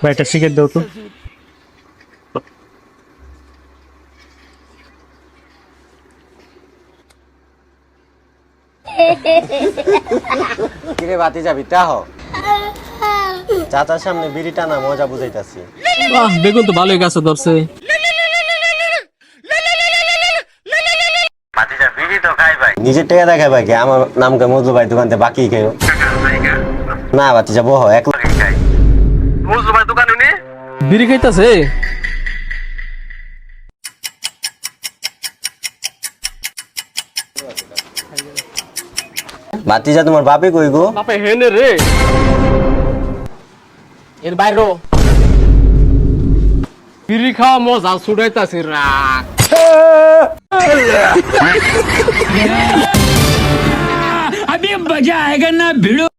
ভাইটা শিখে দাও তো। কিরে বাতি যাবি তা হ চাচার সামনে বিড়ি টানা মজা বুঝাইতাছি। বেগুন তো ভালোই গাছে ধরছে। নিজের টাকা দেখায় ভাই কি আমার নামকে মজু ভাই দোকান থেকে বাকি খেয়ে না বাতি যাবো এক বিড়ি খাইতাছে। বাতি যা তোমার বাপে কই গো? বাপে হেনে রে এর বাইরো বিড়ি খাওয়া মজা ছুটাইতাছি রাখ। अभी मजा आएगा ना भिड़ो।